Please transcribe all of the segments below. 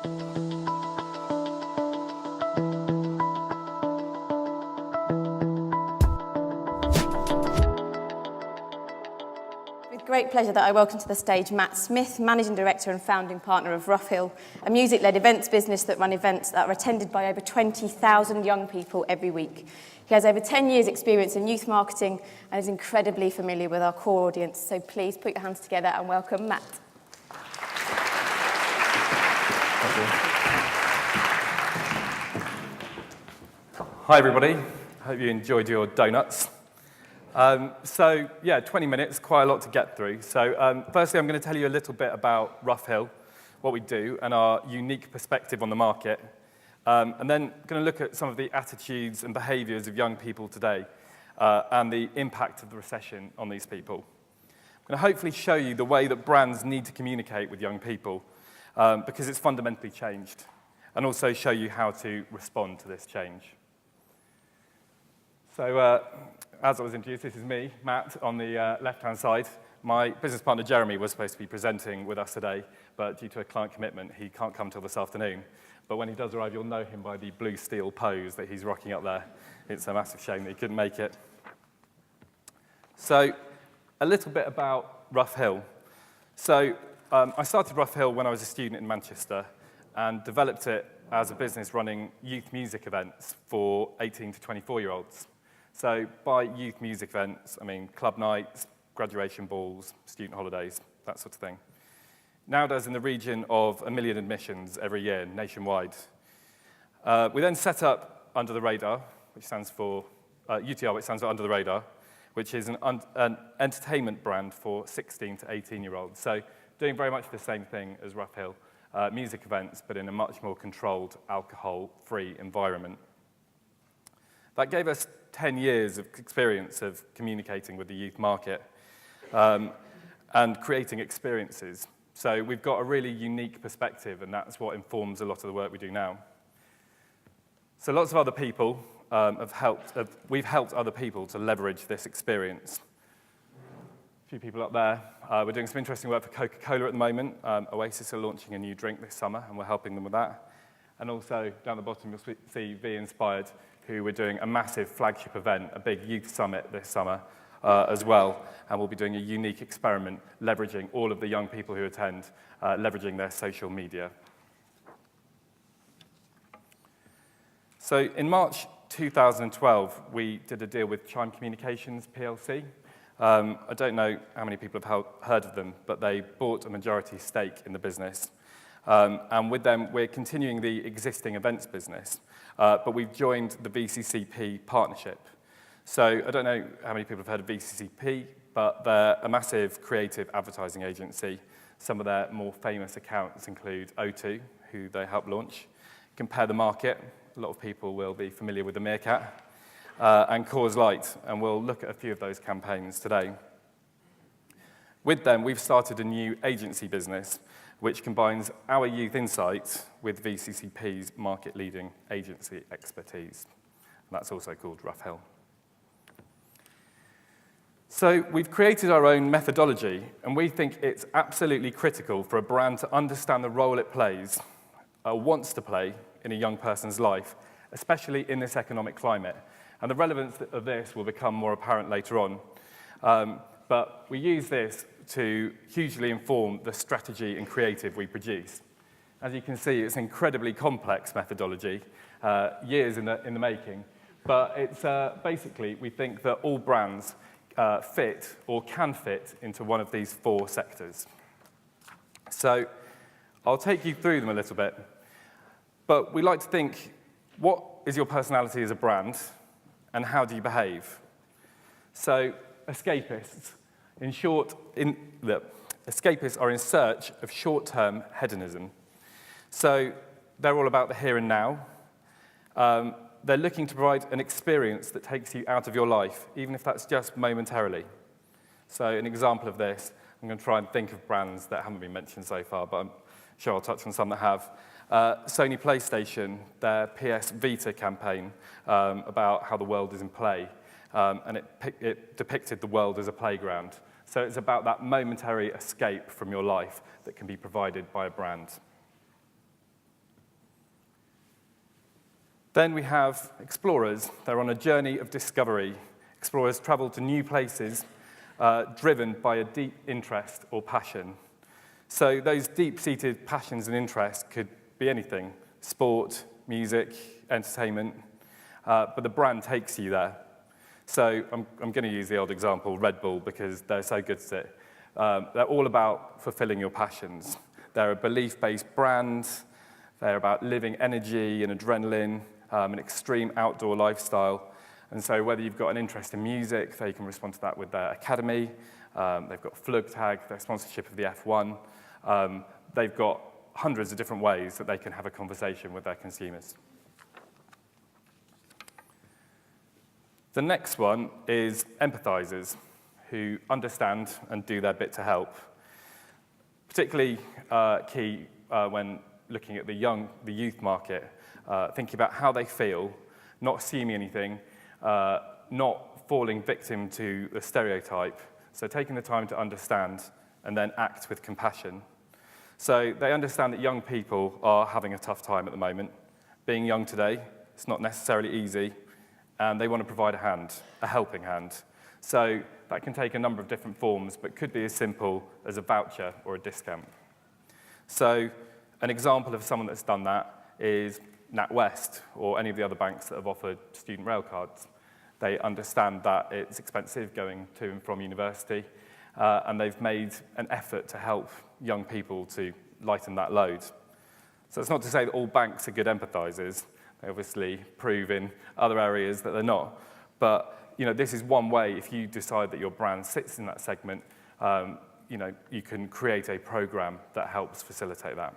With great pleasure that I welcome to the stage Matt Smith, Managing Director and Founding Partner of Rough Hill, a music-led events business that run events that are attended by over 20,000 young people every week. He has over 10 years' experience in youth marketing and is incredibly familiar with our core audience. So please put your hands together and welcome Matt. Hi everybody, hope you enjoyed your donuts. 20 minutes, quite a lot to get through. So firstly, I'm going to tell you a little bit about Rough Hill, what we do, and our unique perspective on the market. And then going to look at some of the attitudes and behaviours of young people today and the impact of the recession on these people. I'm going to hopefully show you the way that brands need to communicate with young people because it's fundamentally changed, and also show you how to respond to this change. So as I was introduced, this is me, Matt, on the left-hand side. My business partner, Jeremy, was supposed to be presenting with us today, but due to a client commitment, he can't come till this afternoon. But when he does arrive, you'll know him by the blue steel pose that he's rocking up there. It's a massive shame that he couldn't make it. So a little bit about Rough Hill. So I started Rough Hill when I was a student in Manchester and developed it as a business running youth music events for 18 to 24-year-olds. So by youth music events, I mean club nights, graduation balls, student holidays, that sort of thing. Nowadays in the region of 1 million admissions every year nationwide. We then set up Under the Radar, which stands for UTR, which stands for Under the Radar, which is an entertainment brand for 16 to 18-year-olds. So doing very much the same thing as Rough Hill, music events, but in a much more controlled, alcohol-free environment. That gave us 10 years of experience of communicating with the youth market and creating experiences. So we've got a really unique perspective, and that's what informs a lot of the work we do now. So lots of other people we've helped other people to leverage this experience. A few people up there. We're doing some interesting work for Coca-Cola at the moment. Oasis are launching a new drink this summer, and we're helping them with that. And also, down the bottom, you'll see Be Inspired, who we're doing a massive flagship event, a big youth summit this summer as well. And we'll be doing a unique experiment, leveraging all of the young people who attend, leveraging their social media. So in March 2012, we did a deal with Chime Communications PLC. I don't know how many people have heard of them, but they bought a majority stake in the business. And with them, we're continuing the existing events business, but we've joined the VCCP partnership. So I don't know how many people have heard of VCCP, but they're a massive creative advertising agency. Some of their more famous accounts include O2, who they helped launch, Compare the Market, a lot of people will be familiar with the Meerkat, and Coors Light, and we'll look at a few of those campaigns today. With them, we've started a new agency business, which combines our youth insights with VCCP's market-leading agency expertise. And that's also called Rough Hill. So we've created our own methodology, and we think it's absolutely critical for a brand to understand the role it plays, wants to play in a young person's life, especially in this economic climate. And the relevance of this will become more apparent later on. But we use this to hugely inform the strategy and creative we produce. As you can see, it's an incredibly complex methodology, years in the making. But it's basically, we think that all brands fit or can fit into one of these 4 sectors. So I'll take you through them a little bit. But we like to think, what is your personality as a brand, and how do you behave? So escapists. In short, escapists are in search of short-term hedonism. So they're all about the here and now. They're looking to provide an experience that takes you out of your life, even if that's just momentarily. So an example of this, I'm going to try and think of brands that haven't been mentioned so far, but I'm sure I'll touch on some that have. Sony PlayStation, their PS Vita campaign about how the world is in play, and it depicted the world as a playground. So it's about that momentary escape from your life that can be provided by a brand. Then we have explorers. They're on a journey of discovery. Explorers travel to new places, driven by a deep interest or passion. So those deep-seated passions and interests could be anything: sport, music, entertainment, but the brand takes you there. So I'm going to use the old example, Red Bull, because they're so good at it. They're all about fulfilling your passions. They're a belief-based brand. They're about living energy and adrenaline, an extreme outdoor lifestyle. And so whether you've got an interest in music, they can respond to that with their academy. They've got Flugtag, their sponsorship of the F1. They've got hundreds of different ways that they can have a conversation with their consumers. The next one is empathizers, who understand and do their bit to help. Particularly key when looking at the youth market, thinking about how they feel, not assuming anything, not falling victim to the stereotype. So taking the time to understand and then act with compassion. So they understand that young people are having a tough time at the moment. Being young today, it's not necessarily easy, and they want to provide a helping hand. So that can take a number of different forms, but could be as simple as a voucher or a discount. So an example of someone that's done that is NatWest or any of the other banks that have offered student rail cards. They understand that it's expensive going to and from university, and they've made an effort to help young people to lighten that load. So it's not to say that all banks are good empathizers. They obviously prove in other areas that they're not. But this is one way, if you decide that your brand sits in that segment, you can create a program that helps facilitate that.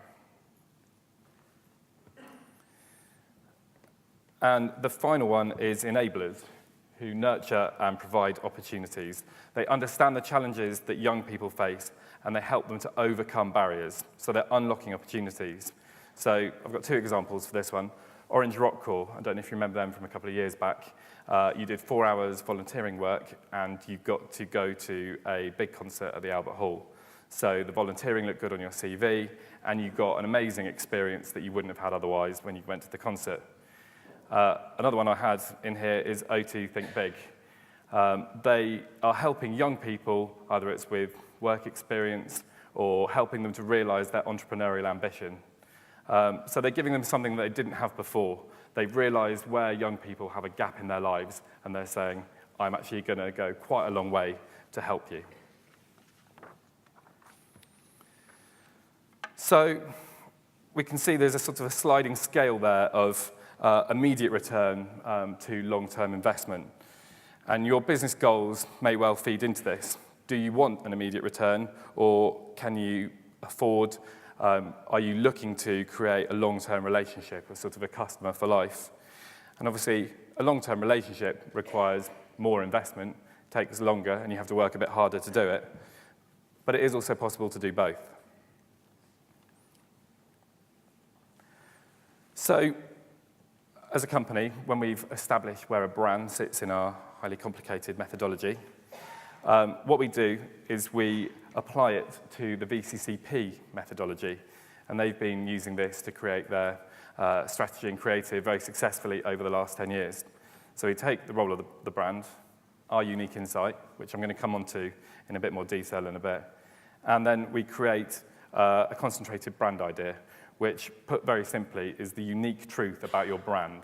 And the final one is enablers, who nurture and provide opportunities. They understand the challenges that young people face, and they help them to overcome barriers. So they're unlocking opportunities. So I've got two examples for this one. Orange Rock Corps, I don't know if you remember them from a couple of years back. You did 4 hours volunteering work, and you got to go to a big concert at the Albert Hall. So the volunteering looked good on your CV, and you got an amazing experience that you wouldn't have had otherwise when you went to the concert. Another one I had in here is O2 Think Big. They are helping young people, either it's with work experience or helping them to realize their entrepreneurial ambition. So they're giving them something that they didn't have before. They've realized where young people have a gap in their lives, and they're saying, I'm actually going to go quite a long way to help you. So we can see there's a sort of a sliding scale there of immediate return to long-term investment. And your business goals may well feed into this. Do you want an immediate return, or can you afford, are you looking to create a long-term relationship with sort of a customer for life? And obviously, a long-term relationship requires more investment, takes longer, and you have to work a bit harder to do it. But it is also possible to do both. So, as a company, when we've established where a brand sits in our highly complicated methodology, what we do is we apply it to the VCCP methodology, and they've been using this to create their strategy and creative very successfully over the last 10 years. So we take the role of the brand, our unique insight, which I'm going to come on to in a bit more detail in a bit, and then we create a concentrated brand idea, which, put very simply, is the unique truth about your brand,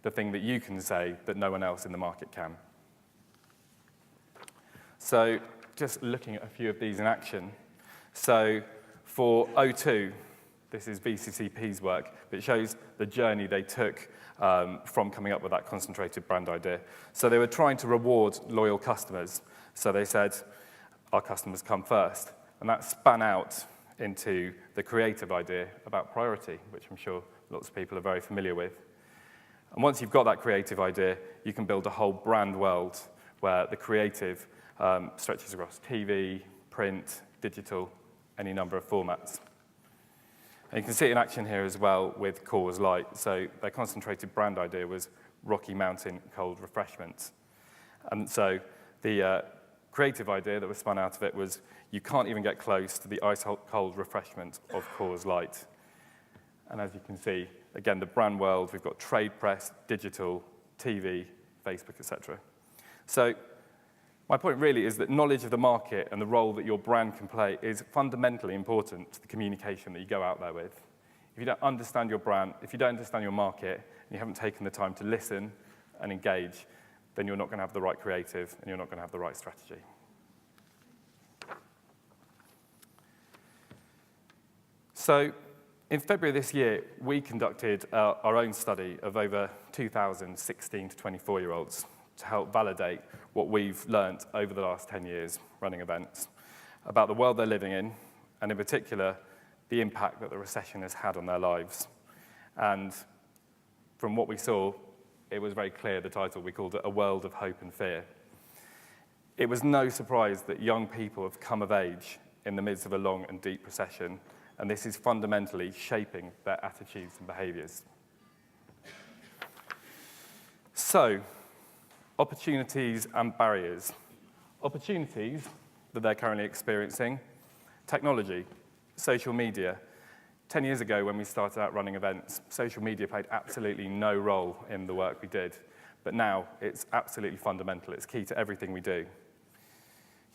the thing that you can say that no one else in the market can. So just looking at a few of these in action. So for O2, this is VCCP's work, but it shows the journey they took from coming up with that concentrated brand idea. So they were trying to reward loyal customers. So they said, our customers come first. And that span out into the creative idea about priority, which I'm sure lots of people are very familiar with. And once you've got that creative idea, you can build a whole brand world where the creative stretches across TV, print, digital, any number of formats. And you can see it in action here as well with Coors Light. So their concentrated brand idea was Rocky Mountain Cold Refreshments. And so the creative idea that was spun out of it was you can't even get close to the ice-cold refreshment of Coors Light. And as you can see, again, the brand world, we've got trade press, digital, TV, Facebook, etc. So my point really is that knowledge of the market and the role that your brand can play is fundamentally important to the communication that you go out there with. If you don't understand your brand, if you don't understand your market, and you haven't taken the time to listen and engage, then you're not going to have the right creative and you're not going to have the right strategy. So in February this year, we conducted our own study of over 2,000 16 to 24-year-olds to help validate what we've learnt over the last 10 years running events about the world they're living in, and in particular, the impact that the recession has had on their lives. And from what we saw, it was very clear, the title, we called it A World of Hope and Fear. It was no surprise that young people have come of age in the midst of a long and deep recession, and this is fundamentally shaping their attitudes and behaviours. So, opportunities and barriers. Opportunities that they're currently experiencing, technology, social media. 10 years ago, when we started out running events, social media played absolutely no role in the work we did. But now, it's absolutely fundamental. It's key to everything we do.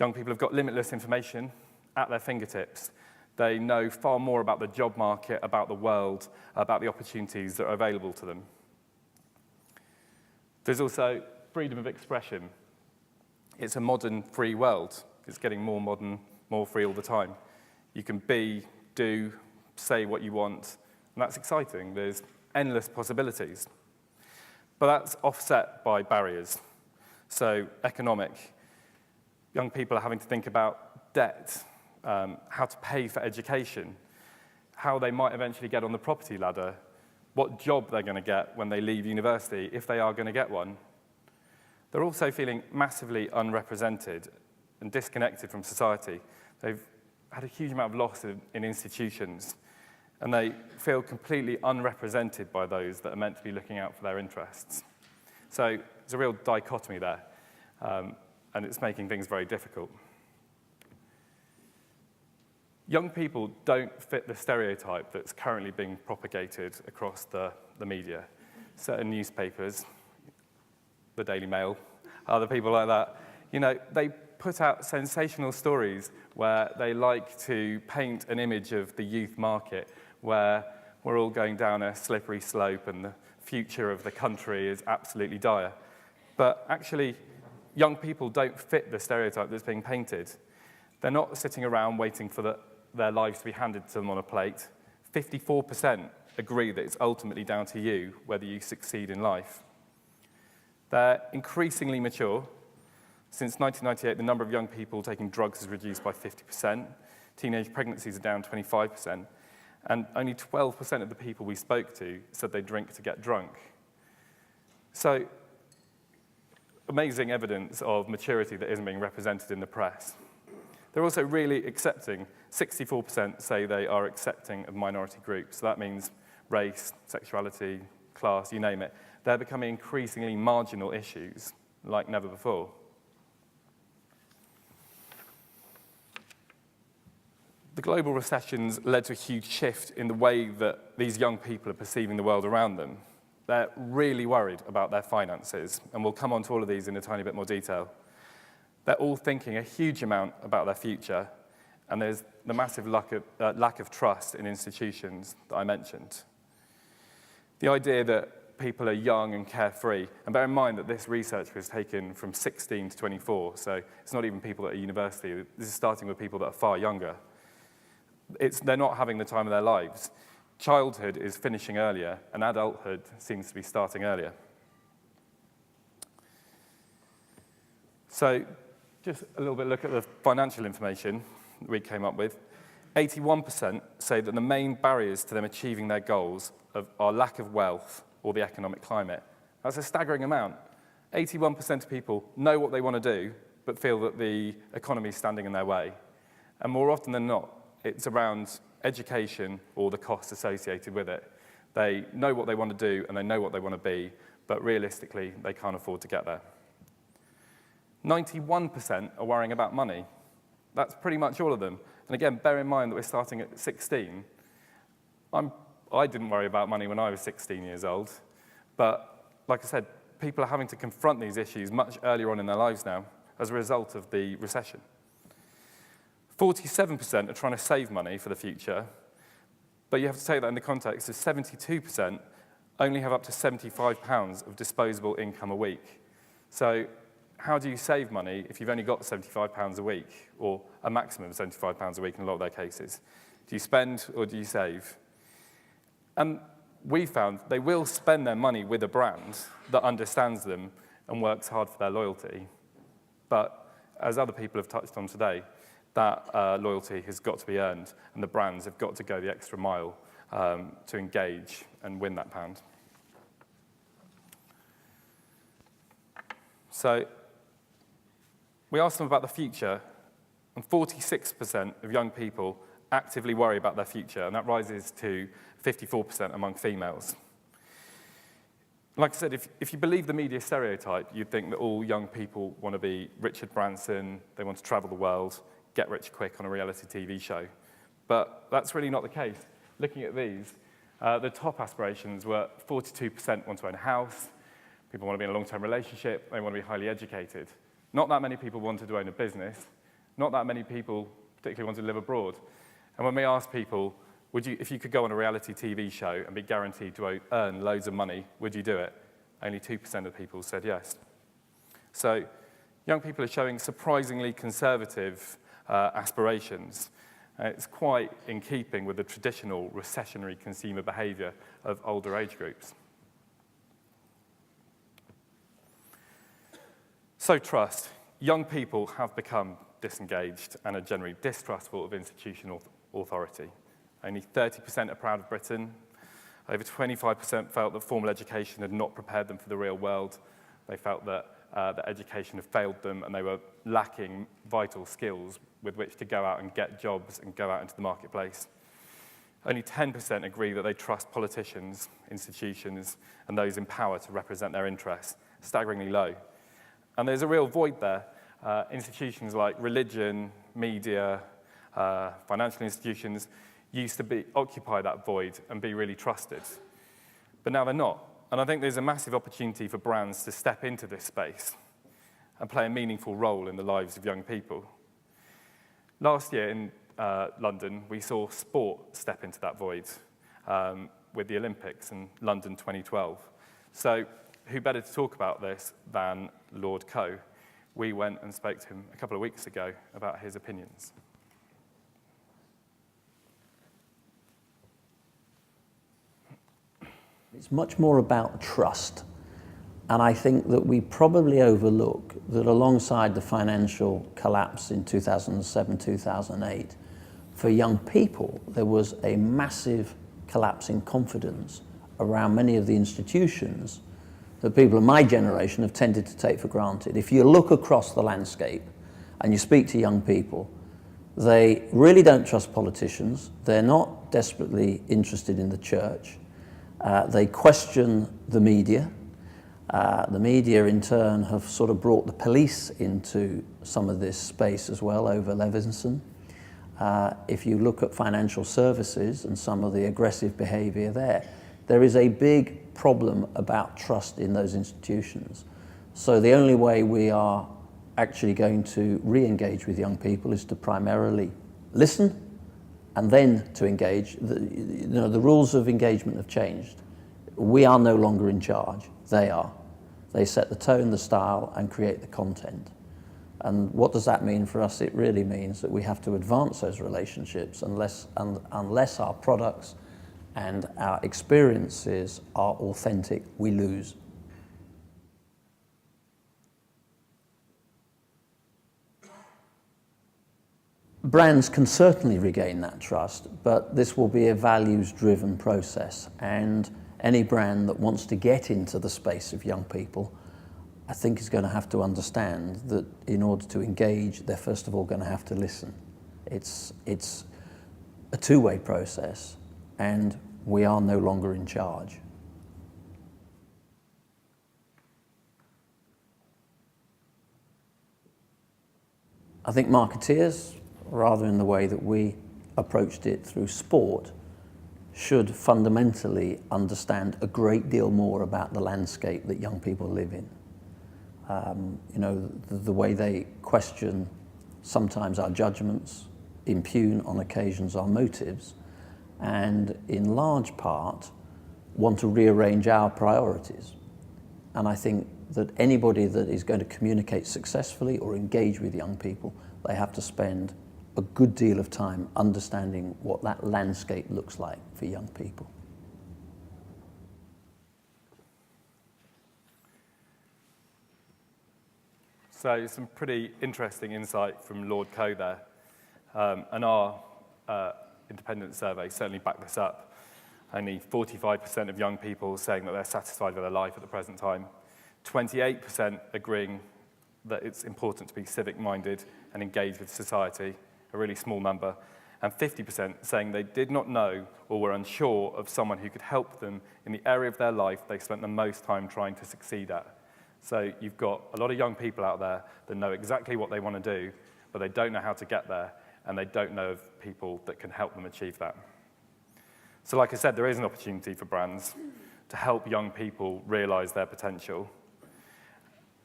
Young people have got limitless information at their fingertips. They know far more about the job market, about the world, about the opportunities that are available to them. There's also freedom of expression. It's a modern, free world. It's getting more modern, more free all the time. You can be, do, say what you want, and that's exciting. There's endless possibilities. But that's offset by barriers. So economic. Young people are having to think about debt, how to pay for education, how they might eventually get on the property ladder, what job they're going to get when they leave university, if they are going to get one. They're also feeling massively unrepresented and disconnected from society. They've had a huge amount of loss in institutions, and they feel completely unrepresented by those that are meant to be looking out for their interests. So there's a real dichotomy there, and it's making things very difficult. Young people don't fit the stereotype that's currently being propagated across the media. Certain newspapers, the Daily Mail, other people like that, they put out sensational stories where they like to paint an image of the youth market where we're all going down a slippery slope and the future of the country is absolutely dire. But actually, young people don't fit the stereotype that's being painted. They're not sitting around waiting for their lives to be handed to them on a plate. 54% agree that it's ultimately down to you whether you succeed in life. They're increasingly mature. Since 1998, the number of young people taking drugs has reduced by 50%. Teenage pregnancies are down 25%. And only 12% of the people we spoke to said they drink to get drunk. So, amazing evidence of maturity that isn't being represented in the press. They're also really accepting. 64% say they are accepting of minority groups. So that means race, sexuality, class, you name it. They're becoming increasingly marginal issues like never before. The global recessions led to a huge shift in the way that these young people are perceiving the world around them. They're really worried about their finances, and we'll come on to all of these in a tiny bit more detail. They're all thinking a huge amount about their future, and there's the massive lack of trust in institutions that I mentioned. The idea that people are young and carefree, and bear in mind that this research was taken from 16 to 24, so it's not even people at a university. This is starting with people that are far younger. They're not having the time of their lives. Childhood is finishing earlier, and adulthood seems to be starting earlier. So, just a little bit look at the financial information that we came up with. 81% say that the main barriers to them achieving their goals are lack of wealth or the economic climate. That's a staggering amount. 81% of people know what they want to do, but feel that the economy is standing in their way. And more often than not, it's around education or the costs associated with it. They know what they want to do and they know what they want to be, but realistically, they can't afford to get there. 91% are worrying about money. That's pretty much all of them. And again, bear in mind that we're starting at 16. I'm I didn't worry about money when I was 16 years old, but like I said, people are having to confront these issues much earlier on in their lives now as a result of the recession. 47% are trying to save money for the future, but you have to take that in the context of 72% only have up to £75 of disposable income a week. So how do you save money if you've only got £75 a week, or a maximum of £75 a week in a lot of their cases? Do you spend or do you save? And we found they will spend their money with a brand that understands them and works hard for their loyalty. But as other people have touched on today, that loyalty has got to be earned, and the brands have got to go the extra mile to engage and win that pound. So we asked them about the future, and 46% of young people actively worry about their future, and that rises to 54% among females. Like I said, if you believe the media stereotype, you'd think that all young people want to be Richard Branson, they want to travel the world, get rich quick on a reality TV show. But that's really not the case. Looking at these, the top aspirations were 42% want to own a house, people want to be in a long-term relationship, they want to be highly educated. Not that many people wanted to own a business, not that many people particularly want to live abroad. And when we asked people, if you could go on a reality TV show and be guaranteed to earn loads of money, would you do it? Only 2% of people said yes. So young people are showing surprisingly conservative aspirations. It's quite in keeping with the traditional recessionary consumer behaviour of older age groups. So trust. Young people have become disengaged and are generally distrustful of institutional authority. Only 30% are proud of Britain. Over 25% felt that formal education had not prepared them for the real world. They felt that the education had failed them and they were lacking vital skills with which to go out and get jobs and go out into the marketplace. Only 10% agree that they trust politicians, institutions, and those in power to represent their interests, staggeringly low. And there's a real void there. Institutions like religion, media, financial institutions used to occupy that void and be really trusted. But now they're not. And I think there's a massive opportunity for brands to step into this space and play a meaningful role in the lives of young people. Last year in London, we saw sport step into that void with the Olympics in London 2012. So who better to talk about this than Lord Coe? We went and spoke to him a couple of weeks ago about his opinions. It's much more about trust. And I think that we probably overlook that alongside the financial collapse in 2007, 2008, for young people, there was a massive collapse in confidence around many of the institutions that people of my generation have tended to take for granted. If you look across the landscape and you speak to young people, they really don't trust politicians. They're not desperately interested in the church. They question the media. The media, in turn, have sort of brought the police into some of this space as well over Levinson. If you look at financial services and some of the aggressive behaviour there is a big problem about trust in those institutions. So the only way we are actually going to re-engage with young people is to primarily listen and then to engage. The rules of engagement have changed. We are no longer in charge, they are. They set the tone, the style, and create the content. And what does that mean for us? It really means that we have to advance those relationships unless our products and our experiences are authentic, we lose. Brands can certainly regain that trust, but this will be a values-driven process, and any brand that wants to get into the space of young people, I think is going to have to understand that in order to engage, they're first of all going to have to listen. It's a two-way process, and we are no longer in charge. I think marketeers, rather in the way that we approached it through sport, should fundamentally understand a great deal more about the landscape that young people live in. You know, the way they question sometimes our judgments, impugn on occasions our motives, and in large part want to rearrange our priorities. And I think that anybody that is going to communicate successfully or engage with young people, they have to spend a good deal of time understanding what that landscape looks like for young people. So some pretty interesting insight from Lord Coe there. And our independent survey certainly backed this up. Only 45% of young people saying that they're satisfied with their life at the present time. 28% agreeing that it's important to be civic-minded and engage with society, a really small number. And 50% saying they did not know or were unsure of someone who could help them in the area of their life they spent the most time trying to succeed at. So you've got a lot of young people out there that know exactly what they want to do, but they don't know how to get there, and they don't know of people that can help them achieve that. So like I said, there is an opportunity for brands to help young people realize their potential.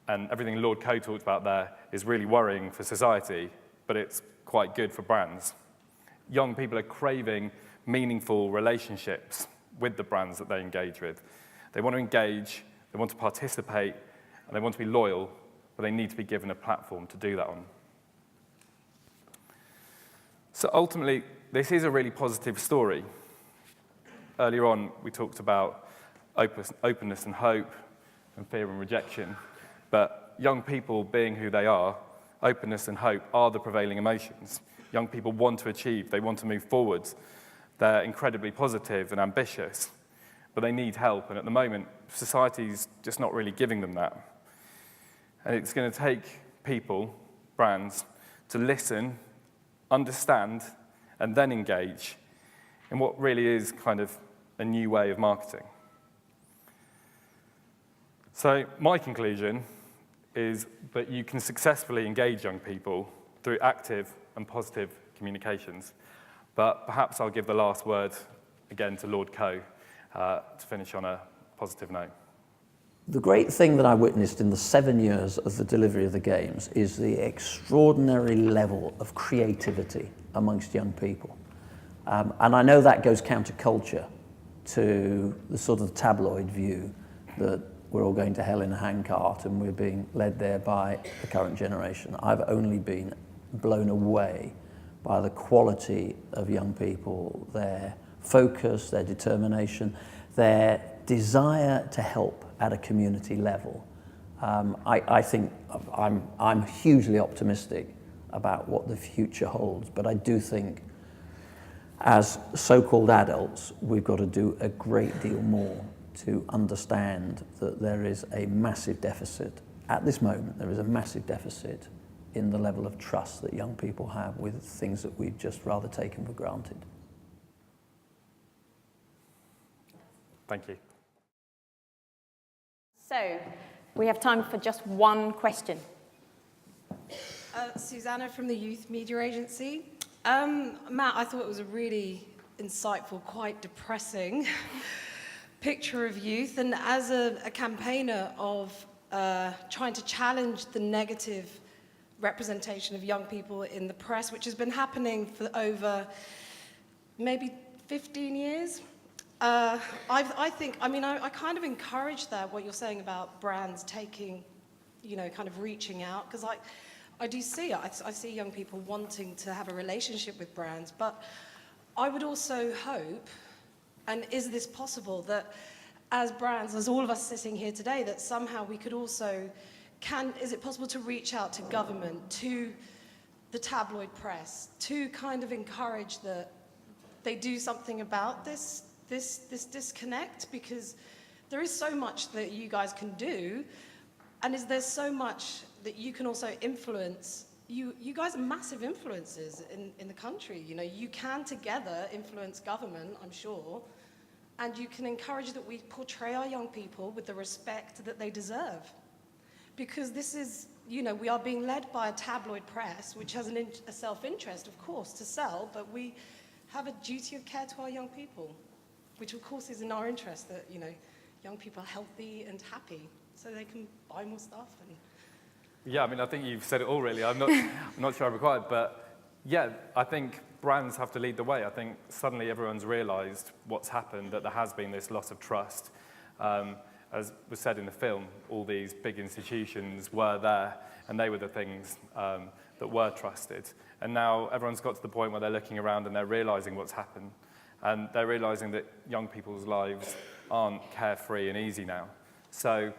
And everything Lord Coe talked about there is really worrying for society, but it's quite good for brands. Young people are craving meaningful relationships with the brands that they engage with. They want to engage, they want to participate, and they want to be loyal, but they need to be given a platform to do that on. So ultimately, this is a really positive story. Earlier on, we talked about openness and hope and fear and rejection, but young people being who they are, openness and hope are the prevailing emotions. Young people want to achieve, they want to move forwards. They're incredibly positive and ambitious, but they need help, and at the moment, society's just not really giving them that. And it's going to take people, brands, to listen, understand, and then engage in what really is kind of a new way of marketing. So my conclusion is that you can successfully engage young people through active and positive communications. But perhaps I'll give the last word again to Lord Coe to finish on a positive note. The great thing that I witnessed in the 7 years of the delivery of the games is the extraordinary level of creativity amongst young people. And I know that goes counterculture to the sort of tabloid view that we're all going to hell in a handcart and we're being led there by the current generation. I've only been blown away by the quality of young people, their focus, their determination, their desire to help at a community level. I think I'm hugely optimistic about what the future holds, but I do think as so-called adults, we've got to do a great deal more to understand that there is a massive deficit. At this moment, there is a massive deficit in the level of trust that young people have with things that we've just rather taken for granted. Thank you. So, we have time for just one question. Susanna from the Youth Media Agency. Matt, I thought it was a really insightful, quite depressing picture of youth. And as a campaigner of trying to challenge the negative representation of young people in the press, which has been happening for over maybe 15 years, I kind of encourage that, what you're saying about brands taking, kind of reaching out, because I do see it. I see young people wanting to have a relationship with brands, but I would also hope, and is this possible, that as brands, as all of us sitting here today, that somehow we could also, is it possible to reach out to government, to the tabloid press, to kind of encourage that they do something about this disconnect, because there is so much that you guys can do, and there's so much that you can also influence. You guys are massive influencers in the country. You can together influence government, I'm sure, and you can encourage that we portray our young people with the respect that they deserve. Because this is, we are being led by a tabloid press, which has a self-interest, of course, to sell, but we have a duty of care to our young people. which of course is in our interest that, you know, young people are healthy and happy so they can buy more stuff. And Yeah, I mean, I think you've said it all, really. I'm not sure I'm required, but yeah, I think brands have to lead the way. I think suddenly everyone's realised what's happened, that there has been this loss of trust. As was said in the film, all these big institutions were there, and they were the things that were trusted. And now everyone's got to the point where they're looking around and they're realising what's happened. And they're realising that young people's lives aren't carefree and easy now. So,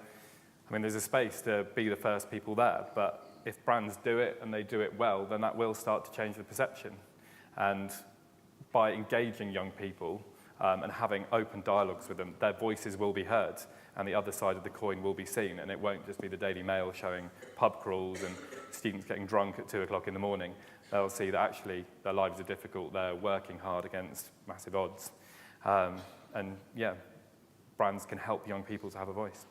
I mean, there's a space to be the first people there, but if brands do it and they do it well, then that will start to change the perception. And by engaging young people and having open dialogues with them, their voices will be heard and the other side of the coin will be seen, and it won't just be the Daily Mail showing pub crawls and students getting drunk at 2 o'clock in the morning. They'll see that actually their lives are difficult, they're working hard against massive odds. And yeah, brands can help young people to have a voice.